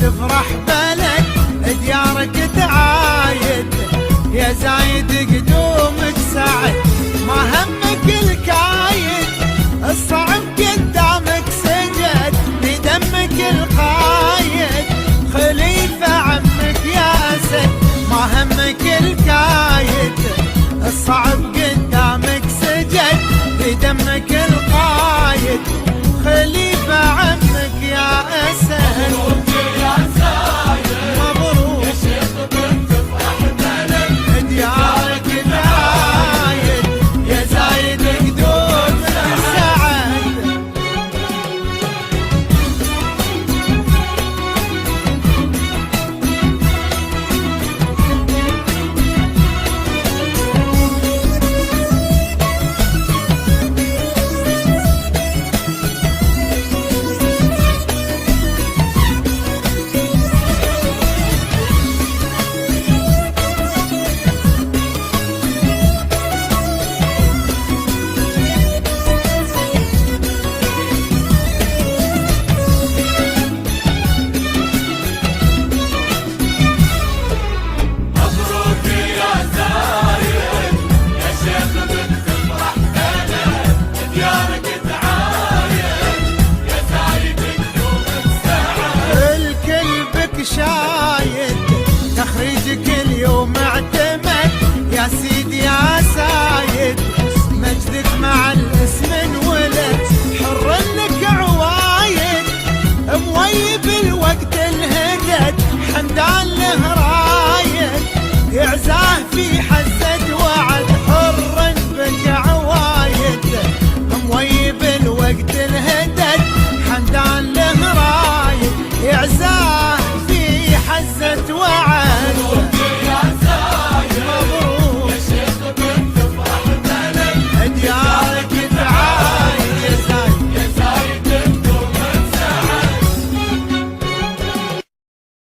تفرح بلد ديارك تعايد، يا زايد قدومك سعد ما همك الكايد، الصعب قدامك سجد بدمك القايد، خليفة عمك يا أسد ما همك الكايد، الصعب قدامك سجد بدمك القايد، خليفة عمك يا أسد. مبروك يا زايد مبروك يا شيخ بنت تفرح بلد ديارك تعايد، يا زايد قدومك سعد. شايد تخريجك اليوم اعتمد يا سيدي يا سايد، مجدك مع الاسم انولد حر لك عوايد، مويب الوقت الهدد حمدان له رايد، يعزاه في حزة وعد حر بك عوايد، مويب الوقت الهدد حمدان له رايد، يعزاه حزة وعد.